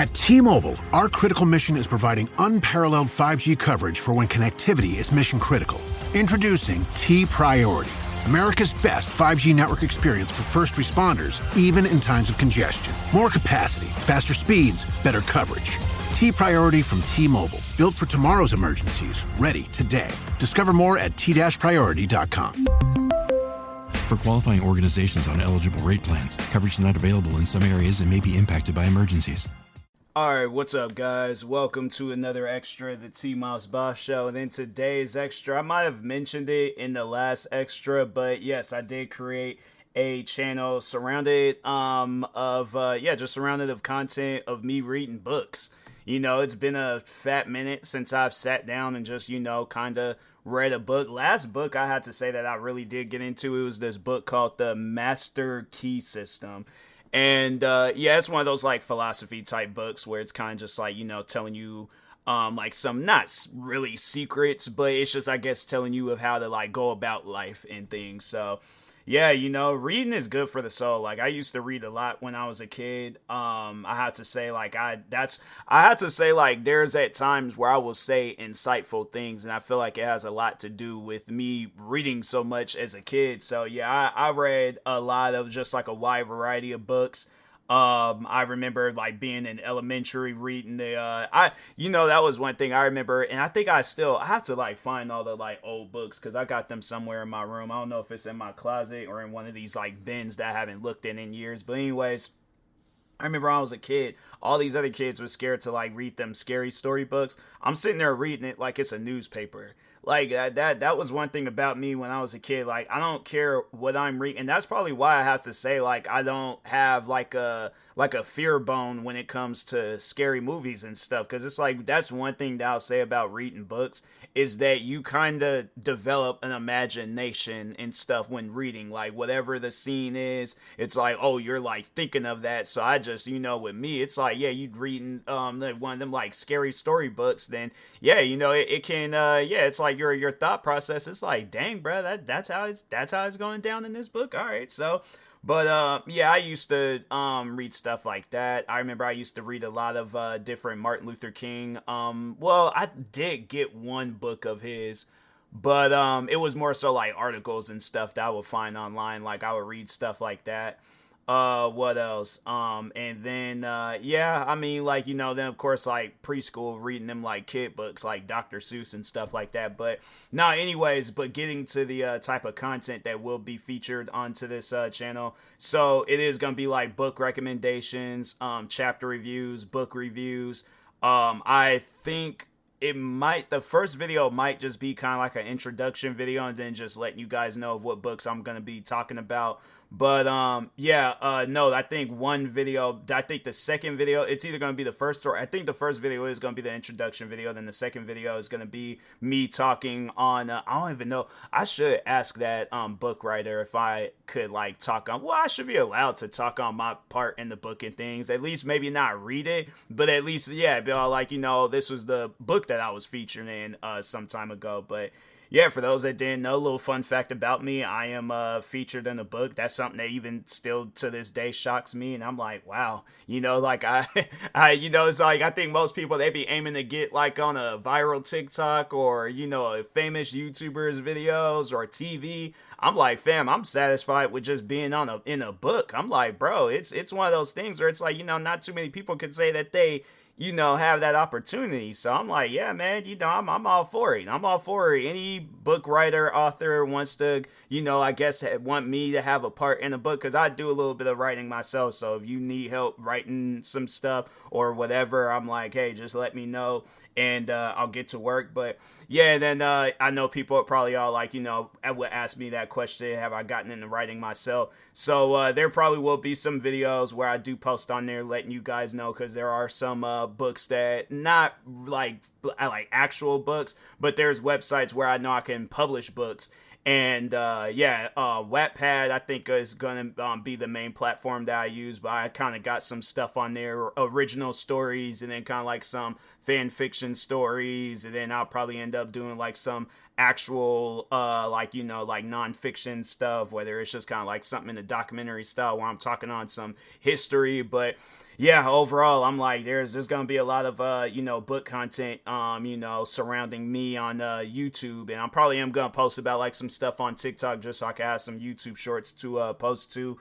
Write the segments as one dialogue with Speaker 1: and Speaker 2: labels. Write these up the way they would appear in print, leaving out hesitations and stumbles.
Speaker 1: At T-Mobile, our critical mission is providing unparalleled 5G coverage for when connectivity is mission critical. Introducing T-Priority, America's best 5G network experience for first responders, even in times of congestion. More capacity, faster speeds, better coverage. T-Priority from T-Mobile, built for tomorrow's emergencies, ready today. Discover more at t-priority.com.
Speaker 2: For qualifying organizations on eligible rate plans, coverage not available in some areas and may be impacted by emergencies.
Speaker 3: Alright, what's up guys? Welcome to another extra of the TMossBoss show. And in today's extra, I might have mentioned it in the last extra, but yes, I did create a channel surrounded just surrounded of content of me reading books. You know, it's been a fat minute since I've sat down and just, kind of read a book. Last book I had to say that I really did get into, it was this book called The Master Key System. And it's one of those like philosophy type books where it's kind of just like, telling you like some not really secrets, but it's just, I guess, telling you of how to like go about life and things. So yeah, reading is good for the soul. Like I used to read a lot when I was a kid. I had to say there's at times where I will say insightful things, and I feel like it has a lot to do with me reading so much as a kid. So yeah, I read a lot of just like a wide variety of books. I remember like being in elementary reading that was one thing I remember, and I think I have to like find all the like old books because I got them somewhere in my room. I don't know if it's in my closet or in one of these like bins that I haven't looked in years. But anyways, I remember when I was a kid, all these other kids were scared to like read them scary storybooks. I'm sitting there reading it like it's a newspaper. Like that was one thing about me when I was a kid. Like I don't care what I'm reading, and that's probably why I have to say like I don't have like a fear bone when it comes to scary movies and stuff. Because it's like that's one thing that I'll say about reading books is that you kind of develop an imagination and stuff when reading. Like whatever the scene is, it's like, oh, you're like thinking of that. So I just with me, it's like, yeah, you'd reading one of them like scary storybooks, then yeah, it can it's like your thought process. It's like, dang, bro, that's how it's going down in this book. All right, so. But I used to read stuff like that. I remember I used to read a lot of different Martin Luther King. I did get one book of his, but it was more so like articles and stuff that I would find online. Like I would read stuff like that. What else? And then, then of course, like preschool reading them like kid books, like Dr. Seuss and stuff like that. But but getting to the type of content that will be featured onto this channel. So it is going to be like book recommendations, chapter reviews, book reviews. I think the first video might just be kind of like an introduction video and then just letting you guys know of what books I'm going to be talking about. But, I think the second video, it's either going to be the first, or I think the first video is going to be the introduction video. Then the second video is going to be me talking on, I don't even know. I should ask that, book writer if I could like talk on, I should be allowed to talk on my part in the book and things, at least maybe not read it, but at least, be all like, this was the book that I was featured in, some time ago. But yeah, for those that didn't know, a little fun fact about me, I am featured in a book. That's something that even still to this day shocks me. And I'm like, wow, like it's like, I think most people, they be aiming to get like on a viral TikTok or, a famous YouTuber's videos or TV. I'm like, fam, I'm satisfied with just being in a book. I'm like, bro, it's one of those things where it's like, not too many people could say that they have that opportunity. So I'm like, yeah, man, I'm all for it. I'm all for it. Any book writer, author wants to, I guess want me to have a part in a book, because I do a little bit of writing myself. So if you need help writing some stuff or whatever, I'm like, hey, just let me know and I'll get to work. But yeah, then I know people are probably all like, would ask me that question, have I gotten into writing myself? So there probably will be some videos where I do post on there letting you guys know, because there are some books that not like actual books, but there's websites where I know I can publish books. And Wattpad I think is gonna be the main platform that I use, but I kind of got some stuff on there, original stories, and then kind of like some fan fiction stories, and then I'll probably end up doing like some actual like nonfiction stuff, whether it's just kind of like something in the documentary style where I'm talking on some history. But yeah, overall, I'm like, there's gonna be a lot of book content, surrounding me on YouTube, and I probably am gonna post about like some stuff on TikTok just so I can have some YouTube shorts to post to.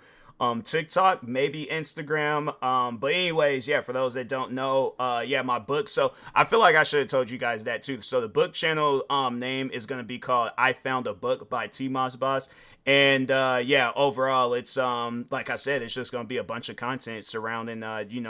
Speaker 3: TikTok, maybe Instagram. But anyways, yeah, for those that don't know, my book. So I feel like I should have told you guys that too. So the book channel name is gonna be called I Found a Book by TMossBoss. And overall it's like I said, it's just gonna be a bunch of content surrounding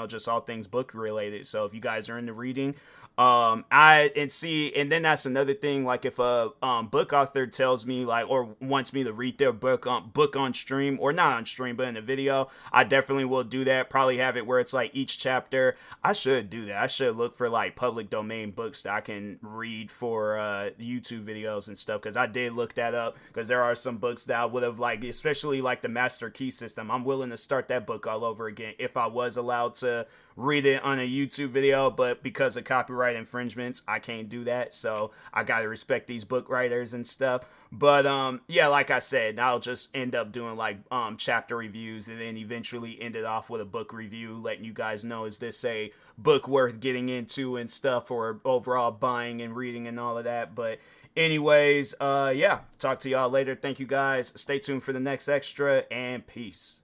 Speaker 3: just all things book related. So if you guys are into reading, and then that's another thing. Like if a book author tells me like or wants me to read their book on stream, or not on stream but in a video, I definitely will do that. Probably have it where it's like each chapter. I should do that. I should look for like public domain books that I can read for YouTube videos and stuff, because I did look that up, because there are some books that I would have like, especially like the Master Key System. I'm willing to start that book all over again if I was allowed to read it on a YouTube video, but because of copyright infringements, I can't do that. So I gotta respect these book writers and stuff. But like I said, I'll just end up doing like chapter reviews, and then eventually end it off with a book review, letting you guys know, is this a book worth getting into and stuff, or overall buying and reading and all of that. But anyways, talk to y'all later. Thank you guys. Stay tuned for the next extra, and peace.